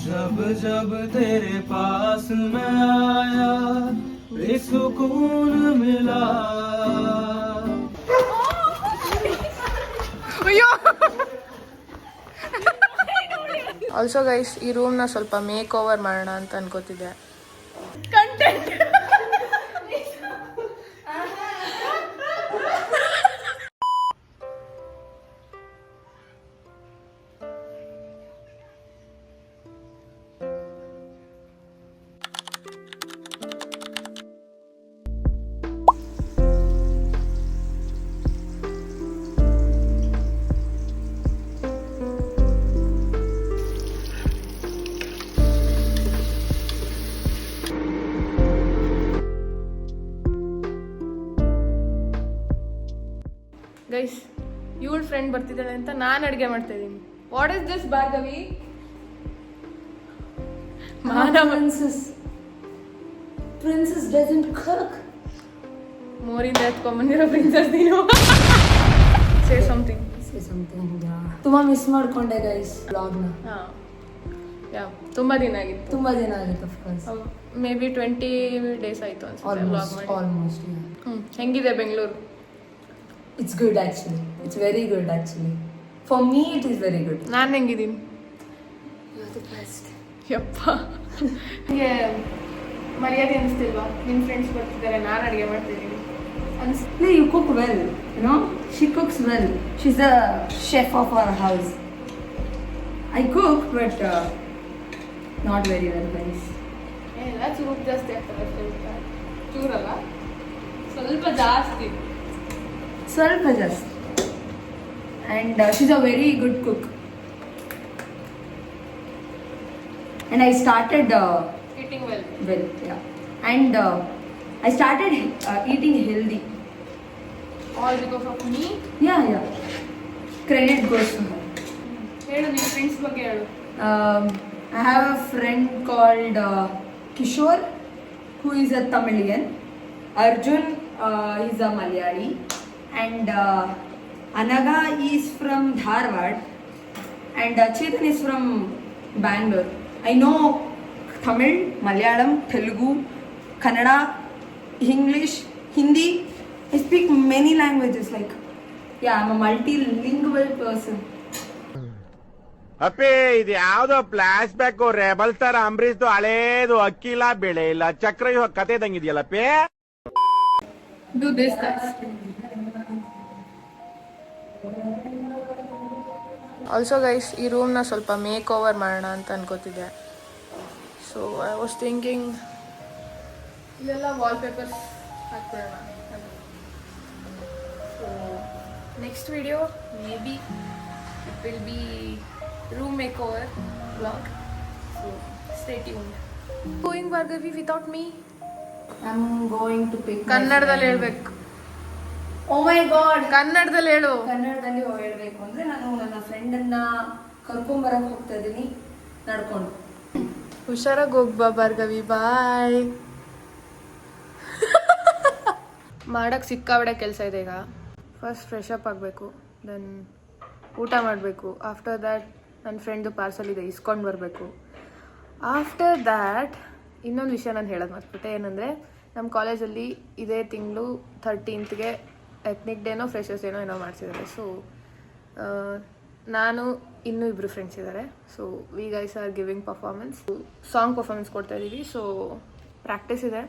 जब जब तेरे पास मैं आया बेसुकून मिला. ಆಲ್ಸೋ ಗೈಸ್, ಈ ರೂಮ್ನ ಸ್ವಲ್ಪ ಮೇಕ್ ಓವರ್ ಮಾಡೋಣ ಅಂತ ಅನ್ಕೋತಿದ್ದೆ. ಗೈಸ್, ಇವಳ ಫ್ರೆಂಡ್ ಬರ್ತಿದ್ದಾಳೆ ಅಂತ ನಾನು ಅಡುಗೆ ಮಾಡ್ತಾ ಇದ್ದೀನಿ. What is this Bhargavi? Princess doesn't cook. ಮೋರಿಂದ ಎತ್ಕೊಂಡ್ಬಂದಿರೋ ಪ್ರಿನ್ಸಸ್ ನೀನು. Say something. ತುಂಬಾ ಮಿಸ್ ಮಾಡ್ಕೊಂಡೆ ಗೈಸ್ ಬ್ಲಾಗ್ನ. ತುಂಬಾ ದಿನ ಆಗಿತ್ತು. Of course. Maybe 20 days ಆಯ್ತು ಅನ್ಸುತ್ತೆ ಬ್ಲಾಗ್ ಮಾಡಿ. ಆಲ್ಮೋಸ್ಟ್. ಹೆಂಗಿದೆ Bengaluru? It's good actually. It's very good actually. For me it is very good. ನಾನು ಹೆಂಗಿದ್ದೀನಿ? You're the best. ಯಪ್ಪ, ನಿಮಗೆ ಮರ್ಯಾದೆ ಅನಿಸ್ತಿಲ್ವಾ? ನಿಮ್ಮ ಫ್ರೆಂಡ್ಸ್ ಬರ್ತಿದ್ದಾರೆ, ನಾನು ಅಡುಗೆ ಮಾಡ್ತಿದ್ದೀನಿ. No, you cook well. You know, she cooks well. She's the chef of our house. I cook, but not very well, guys. ಎಲ್ಲ ಚೂರು ಜಾಸ್ತಿ ಆಗ್ತದೆ ಅಷ್ಟೇ. ಚೂರಲ್ಲ, ಸ್ವಲ್ಪ ಜಾಸ್ತಿ. Swalpa just. And she's a very good cook. And I started Eating well. yeah. And I started eating healthy. All because of me? Yeah. Credit goes to her. ಹೇಳು, ನಿಮ್ಮ friends ಬಗ್ಗೆ ಹೇಳು. I have a friend called Kishore, who is a Tamilian. Arjun is a Malayali. And Anaga is from Dharwad. And Chetan is from Bangalore. I know Tamil, Malayalam, Telugu, Kannada, English, Hindi. I speak many languages. Like, yeah, I'm a multilingual person. ಅಪ್ಪಿ, ಇದು ಯಾವ್ದೋ flash back rebel ತರ ಅಂಬರೀಶ್ದು ಹಳೇದು ಅಕ್ಕಿ ಇಲ್ಲ, ಬೆಳೆ ಇಲ್ಲ, ಚಕ್ರ ಕತೆ ಇದಂಗಿದೆಯಲ್ಲಪ್ಪಿ. Do this, guys. Also guys, ಈ ರೂಮ್ನ ಸ್ವಲ್ಪ ಮೇಕ್ ಓವರ್ ಮಾಡೋಣ ಅಂತ ಅನ್ಕೋತಿದ್ದೆ. ಸೊ ಐ ವಾಸ್ ಥಿಂಕಿಂಗ್ ಇಲ್ಲೆಲ್ಲ ವಾಲ್ಪೇಪರ್ಸ್ ಹಾಕ್ಬಿಡೋಣ. So next video maybe it will be room makeover vlog. So stay tuned. Going Bhargavi without me? I'm going to pick. ಕನ್ನಡದಲ್ಲಿ ಹೇಳ್ಬೇಕು. Oh my god. ಕನ್ನಡದಲ್ಲಿ ಹೇಳು. ಕನ್ನಡದಲ್ಲಿ ಹೇಳ್ಬೇಕು ಅಂದ್ರೆ, ನಾನು ನನ್ನ ಫ್ರೆಂಡನ್ನ ಕರ್ಕೊಂಬರಕ್ಕೆ ಹೋಗ್ತಾ ಇದ್ದೀನಿ ನಡ್ಕೊಂಡು. ಹುಷಾರಾಗಿ ಹೋಗ್ಬಾ ಭಾರ್ಗವಿ, ಬಾಯ್. ಮಾಡಕ್ಕೆ ಸಿಕ್ಕಾಬಿಡೆ ಕೆಲಸ ಇದೆ ಈಗ. ಫಸ್ಟ್ ಫ್ರೆಶ್ ಅಪ್ ಆಗಬೇಕು, ದೆನ್ ಊಟ ಮಾಡಬೇಕು. ಆಫ್ಟರ್ ದ್ಯಾಟ್ ನನ್ನ ಫ್ರೆಂಡ್ದು ಪಾರ್ಸಲ್ ಇದೆ, ಇಸ್ಕೊಂಡು ಬರಬೇಕು. ಆಫ್ಟರ್ ದ್ಯಾಟ್ ಇನ್ನೊಂದು ವಿಷಯ ನಾನು ಹೇಳೋದು ಮರ್ತ್ಬಿಟ್ಟೆ. ಏನಂದರೆ, ನಮ್ಮ ಕಾಲೇಜಲ್ಲಿ ಇದೇ ತಿಂಗಳು 13th ಎತ್ನಿಕ್ ಡೇನೋ ಫ್ರೆಶರ್ಸ್ ಡೇನೋ ಏನೋ ಮಾಡ್ತಿದ್ದಾರೆ. ಸೊ ನಾನು ಇನ್ನೂ ಇಬ್ಬರು ಫ್ರೆಂಡ್ಸ್ ಇದ್ದಾರೆ. So we guys are giving performance, song performance ಕೊಡ್ತಾ ಇದ್ದೀವಿ. ಸೊ ಪ್ರಾಕ್ಟೀಸ್ ಇದೆ,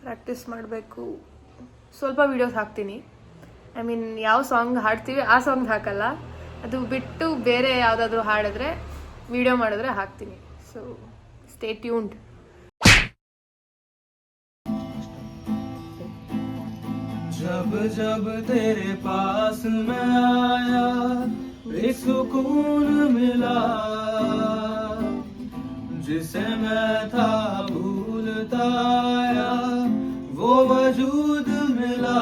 ಪ್ರಾಕ್ಟೀಸ್ ಮಾಡಬೇಕು. ಸ್ವಲ್ಪ ವೀಡಿಯೋಸ್ ಹಾಕ್ತೀನಿ. ಐ ಮೀನ್, ಯಾವ ಸಾಂಗ್ ಹಾಡ್ತೀವಿ ಆ ಸಾಂಗ್ ಹಾಕಲ್ಲ, ಅದು ಬಿಟ್ಟು ಬೇರೆ ಯಾವುದಾದ್ರೂ ಹಾಡಿದ್ರೆ ವಿಡಿಯೋ ಮಾಡಿದ್ರೆ ಹಾಕ್ತೀನಿ. So stay tuned. जब जब तेरे पास मैं आया बेसुकून मिला. जिसे मैं था भूलता आया वो वजूद मिला.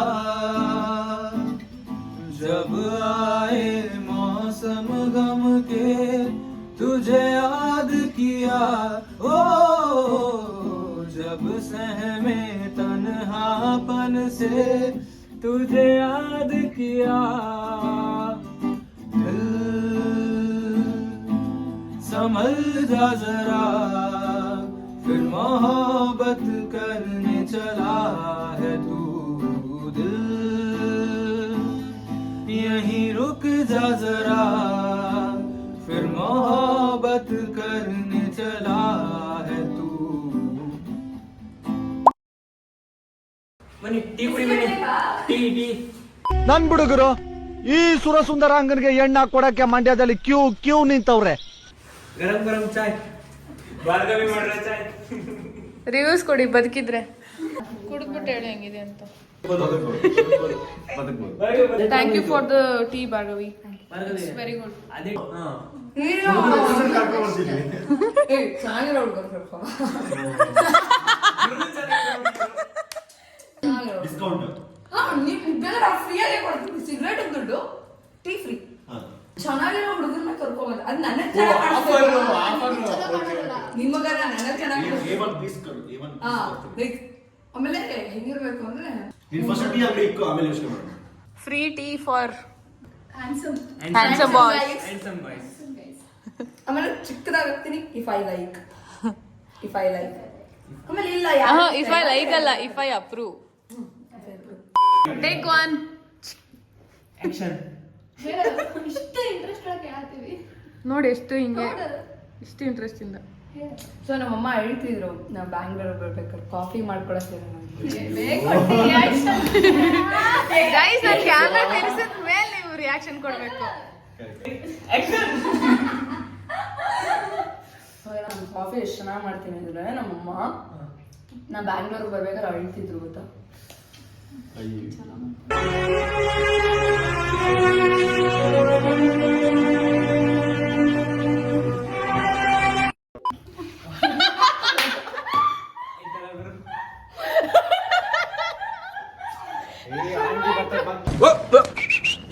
जब आए मौसम गम के तुझे याद किया. ओ जब सहमे तन्हापन से तुझे याद किया. दिल संभल जा जरा, फिर मोहब्बत करने चला है तू दिल, यहीं रुक जा जरा, फिर मोहब्बत करने चला है तू. मनी टी कुड़ी मनी टी. ನನ್ ಹುಡುಗರು ಈ ಸುರಸುಂದರಾಂಗನ್ಗೆ ಎಣ್ಣ ಕೊಡಕ್ಕೆ ಮಂಡ್ಯದಲ್ಲಿ ಕ್ಯೂ ನಿಂತವ್ರೆ. गरम गरम चाय ಭಾರ್ಗವಿ ಮಾಡ್ರ ಚಾಯ್. ರಿವ್ಯೂಸ್ ಕೊಡಿ ಬದುಕಿದ್ರೆ. ಕುಡಿದ್ಬಿಟ್ಟು ಹೇಳಿ ಹೆಂಗಿದೆ ಅಂತ. Thank you for the tea Bhargavi. It's very good. ಅದೇ ಚೆನ್ನಾಗಿರೋ ಹುಡುಗರು ಸ್ವಲ್ಪ ಫ್ರೀಯಾಗಿ ಕೊಡ್ತೀನಿ. ಸಿಗರೇಟ್ ದುಡ್ಡು, ಟೀ ಫ್ರೀ. ಚೆನ್ನಾಗಿರೋ ಹುಡುಗರನ್ನ ಕರ್ಕೊಂಬಂದ ಅದು ನನ್ನ ನಿಮಗ ನನ್ನ ಚೆನ್ನಾಗಿ. ಆಮೇಲೆ ಹೆಂಗಿರ್ಬೇಕು ಅಂದ್ರೆ free tea for handsome boys. ಆಮೇಲೆ ಚಿಕ್ಕದಾಗ್ತೀನಿ ಇಫ್ ಐ ಲೈಕ್ ಆಮೇಲೆ ಇಲ್ಲ ಇಫ್ ಐ ಲೈಕ್ ಅಲ್ಲ, if I approve. Take one action. ನೋಡಿ ಎಷ್ಟು ಹಿಂಗೆ ಇಷ್ಟು ಇಂಟ್ರೆಸ್ಟ್ ಇಂದ. ಸೊ ನಮ್ಮಮ್ಮ ಹೇಳ್ತಿದ್ರು ನಾವು ಬ್ಯಾಂಗ್ಳೂರ್ ಬರ್ಬೇಕಾದ್ರೆ ಕಾಫಿ ಮಾಡ್ಕೊಳಕ್ಕೆ ಗೈಸ್ ನಾನು ಕ್ಯಾಮೆರಾ ತೆರೆಸಿದ ಮೇಲೆ ನೀವು ರಿಯಾಕ್ಷನ್ ಕೊಡಬೇಕು. ನಾನು ಕಾಫಿ ಎಷ್ಟು ಚೆನ್ನಾಗಿ ಮಾಡ್ತೀನಿ ಅಂದ್ರೆ ನಮ್ಮಮ್ಮ ನಾ ಬ್ಯಾಂಗ್ಳೂರ್ ಬರ್ಬೇಕಾದ್ರೆ ಹೇಳ್ತಿದ್ರು ಗೊತ್ತಾ.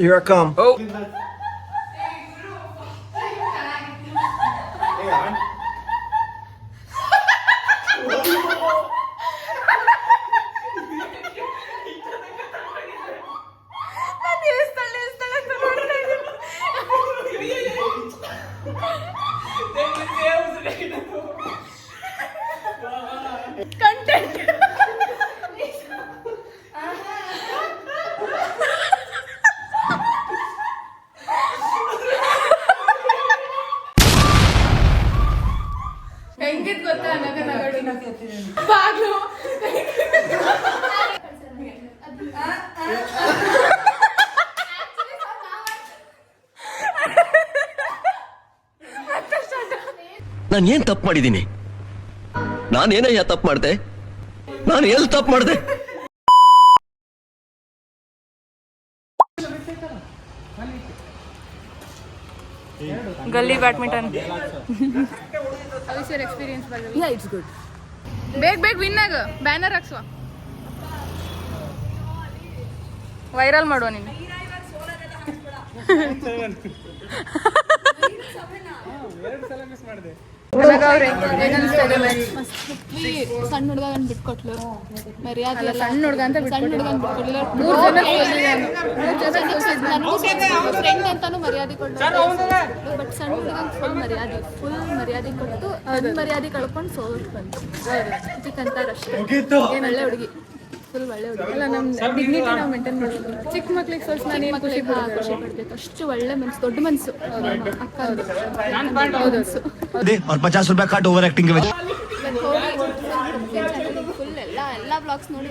Here I come. Oh. ಹೆಂಗಿದ್ ಗೊತ್ತಾ ಬಾಗ್ಲು ನಾನು ಏನ್ ತಪ್ಪು ಮಾಡಿದ್ದೀನಿ? ನಾನೇನಯ್ಯ ತಪ್ಪು ಮಾಡ್ದೆ? ನಾನು ಎಲ್ಲಿ ತಪ್ಪು ಮಾಡ್ದೆ? ಗಲ್ಲಿ badminton. How is your experience Bhargavi? Yeah it's good. ಬೇಗ ವಿನ್ ಆಗ ಬ್ಯಾನರ್ ಹಾಕ್ಸುವ, ವೈರಲ್ ಮಾಡುವ ನೀನು. ಸಣ್ಣ ಹುಡುಗ ಬಿಟ್ಕೊಟ್ಲು ಮರ್ಯಾದೆ. ಸಣ್ಣ ಹುಡುಗ ಅಂತ ಬಿಟ್ಕೊಟ್ಲಿಲ್ಲ. ಫ್ರೆಂಡ್ ಅಂತಾನು ಮರ್ಯಾದೆ ಕೊಟ್ಟು, ಬಟ್ ಸಣ್ಣ ಹುಡುಗ ಫುಲ್ ಮರ್ಯಾದೆ ಕೊಟ್ಟು ಮರ್ಯಾದೆ ಕಳ್ಕೊಂಡು ಸೋಲ್ಟ್ ಬಂತು. ಇದಕ್ಕಂತಾರೆ ಅಷ್ಟೇ. ಒಳ್ಳೆ ಹುಡುಗಿ, ಫುಲ್ ಒಳ್ಳೆ ಹುಡುಗಿ. ಅಲ್ಲ, ನಮ್ಮ ಡಿಗ್ನಿಟಿ ನಾವು ಮೇಂಟೈನ್ ಮಾಡಬೇಕು. ಚಿಕ್ಕ ಮಕ್ಳಿಗೆ ಸ್ವಲ್ಪ ನಾನು ಖುಷಿ ಪಡ್ಬೇಕು. ಅಷ್ಟು ಒಳ್ಳೆ ಮನ್ಸು, ದೊಡ್ಡ ಮನ್ಸು ಅಕ್ಕ ಮನ್ಸು. और 50 रुपया काट ओवर एक्टिंग के वजह. ಫುಲ್ ಎಲ್ಲ ಬ್ಲಾಗ್ಸ್ ನೋಡಿ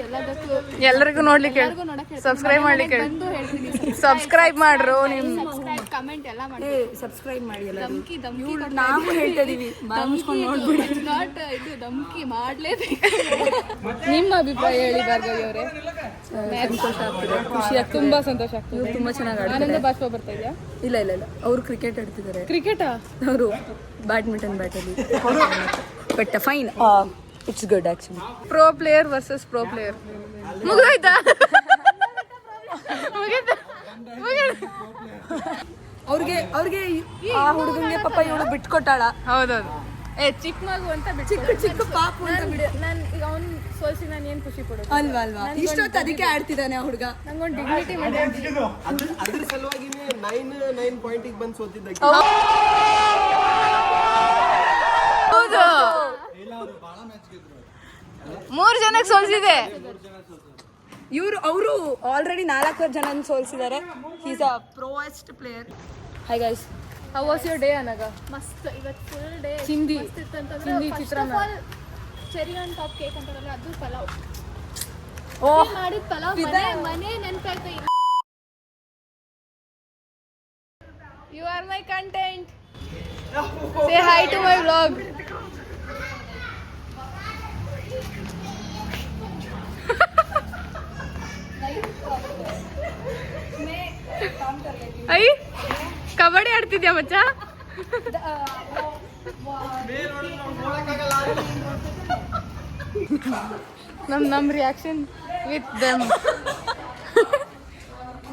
ಎಲ್ಲರಿಗೂ ನೋಡ್ಲಿಕ್ಕೆ ಸಬ್ಸ್ಕ್ರೈಬ್ ಮಾಡ್ಲಿಕ್ಕೆ ಸಬ್ಸ್ಕ್ರೈಬ್ ಮಾಡ್ರು. ನಿಮ್ ಸಬ್ಸ್ಕ್ರೈಬ್ ಕಮೆಂಟ್ ಎಲ್ಲ ಮಾಡಿ. ಸಬ್ಸ್ಕ್ರೈಬ್ ಮಾಡಿ. ಧಮ್ಕಿ ನಾವು ಹೇಳ್ತಾ ಇದೀವಿ, ನೋಡ್ಬಿಡಿ. ನಾಟ್ ಇದು ಧಮ್ಕಿ ಮಾಡ್ಲೇಬೇಕು. ನಿಮ್ಮ ಅಭಿಪ್ರಾಯ ಹೇಳಿ ಭಾರ್ಗವಿ ಅವರೇ. ಸಂತೋಷ ಆಗ್ತದೆ, ಖುಷಿ ಆಗ್ತದೆ, ತುಂಬಾ ಸಂತೋಷ ಆಗ್ತದೆ. ಇವ್ರು ತುಂಬಾ ಚೆನ್ನಾಗಿ ಆನಂದ ಆಡ್ತಾರೆ. ಬಾಷ್ಪ ಬರ್ತಾ ಇದೆಯಾ? ಇಲ್ಲ ಅವರು ಕ್ರಿಕೆಟ್ ಆಡ್ತಿದ್ದಾರೆ. ಕ್ರಿಕೆಟಾ? ಅವರು ಬ್ಯಾಡ್ಮಿಂಟನ್ ಬ್ಯಾಟಲ್ಲಿ. But fine, it's good actually. Pro player versus pro player. ಮುಗಿದೋಯ್ತಾ? ಅವ್ರಿಗೆ ಆ ಹುಡುಗಂಗೆ ಪಾಪ ಇವಳು ಬಿಟ್ಕೊಟ್ಟಾಳ. ಹೌದೌದು. ಚಿಕ್ಕ ಮಗು ಅಂತ ಚಿಕ್ಕ ಪಾಪು ಅಂತ ಬಿಡು. ನಾನು ಈಗ ಅವ್ನು ಸೋಲ್ಸಿ ನಾನು ಏನು ಖುಷಿ ಪಡೋದು ಅಲ್ವಾ ಇಷ್ಟೊತ್ತು ಅದಕ್ಕೆ ಆಡ್ತಿದ್ದಾನೆ ಆ ಹುಡುಗ. ನಂಗೊಂದು ಡಿಗ್ನಿಟಿ ಮಾಡಿ. ಅದ್ರ ಸಲುವಾಗಿನೇ 9 ಪಾಯಿಂಟಿಗೆ ಬಂದು ಸೋತಿದ್ದ. 3 ಜನಕ್ಕೆ ಸೋಲ್ಸಿದೆ. ಅವರು ಆಲ್ರೆಡಿ 4 ಜನ ಸೋಲ್ಸಿದ್ದಾರೆ. ಈಸ್ ಅ ಪ್ರೋಯೆಸ್ಟ್ player. Hi guys, how was your day ಅನಗ? ಮಸ್ತ್ ಇವತ್ತು ಫುಲ್ ಡೇ ಚಿಂದಿ ಚಿಂದಿ ಚಿತ್ರಾನ್ನ, ಚೆರಿ ಆನ್ ಟಾಪ್ ಕೇಕ್ ಅಂತಾರಲ್ಲ ಅದು ಪಲಾವ್. ಓಹ್ ಮಾಡಿದ ಪಲಾವ್ ಮನೆ ನೆನಪಾಯ್ತು. You are my content. Say hi to my vlog. ಐ ಕಬಡ್ಡಿ ಆಡ್ತಿದ್ಯಾ ಮಚ್ಚ? ನಮ್ ರಿಯಾಕ್ಷನ್ ವಿತ್ ದೆಮ್.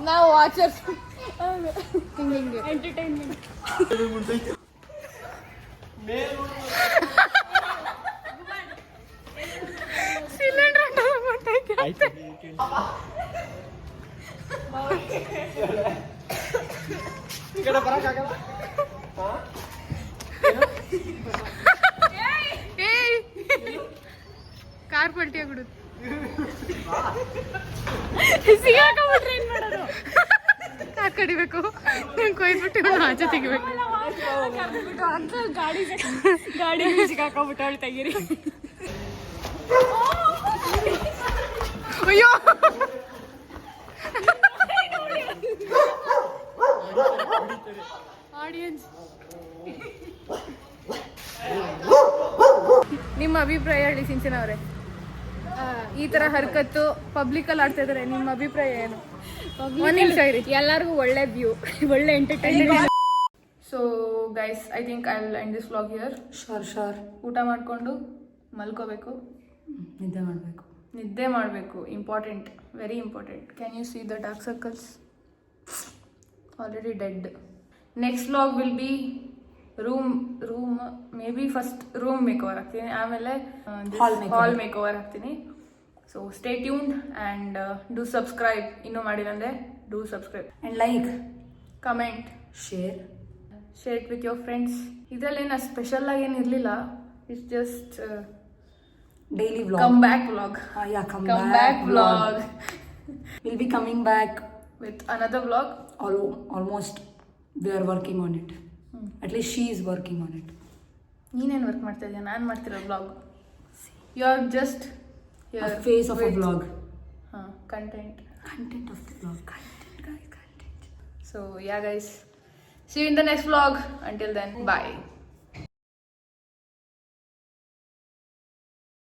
ನಾವು ವಾಚರ್ಸ್. ಹಿಂಗೆ ಎಂಟರ್ಟೈನ್ಮೆಂಟ್. ಸಿಲಿಂಡರ್ ಕಾರ್ ಪಲ್ಟಿ ಆಗ್ಬಿಡುತ್ತೆ. ಸಿಗಾಕೊಂಡ್ಬಿಟ್ರೆ ಏನ್ ಮಾಡೋದು? ಕಾರ್ ಕಡಿಬೇಕು, ಕೊಯ್ದ್ಬಿಟ್ಟು ಇವಳು ಆಚೆ ತೆಗಿಬೇಕು. ಗಾಡಿ ಸಿಗಾಕೊಂಡ್ಬಿಟ್ಟು ಅವಳು ತೆಗೀರಿ. ಅಯ್ಯೋ ಆಡಿಯನ್ಸ್, ನಿಮ್ಮ ಅಭಿಪ್ರಾಯ ಹೇಳಿ ಸಿಂಚನ ಅವರೇ. ಈ ತರ ಹರ್ಕತ್ತು ಪಬ್ಲಿಕ್ ಅಲ್ಲಿ ಆಡ್ತಾ ಇದಾರೆ, ನಿಮ್ಮ ಅಭಿಪ್ರಾಯ ಏನು? ಒಂದ್ ನಿಮಿಷ ಇರಿ. ಎಲ್ಲರಿಗೂ ಒಳ್ಳೆ ವ್ಯೂ, ಒಳ್ಳೆ entertainment. So guys, I think I will end this vlog here. ಶೋರ್ ಊಟ ಮಾಡಿಕೊಂಡು ಮಲ್ಕೋಬೇಕು, ನಿದ್ದೆ ಮಾಡಬೇಕು. Important, very important. Can you see the dark circles? Already dead. Next vlog will be room maybe first room makeover ಹಾಕ್ತೀನಿ, ಆಮೇಲೆ hall makeover ಹಾಕ್ತೀನಿ. So stay tuned and do subscribe. ಇನ್ನೂ ಮಾಡಿಲ್ಲಂದ್ರೆ do subscribe and like, comment, share it with your friends. ಇದರಲ್ಲೇನು special ಆಗಿ ಏನು ಇರಲಿಲ್ಲ. It's just daily vlog. come back vlog. Come back back vlog We'll be coming back with another vlog. Almost we are working on it. At least she is working on it. ನೀನೇನು work ಮಾಡ್ತಾ ಇದೀಯ? ನಾನು ಮಾಡ್ತಿರೋ vlog. You are just A face of a vlog. Content Of the vlog. Content. So yeah guys, see you in the next vlog. Until then, bye.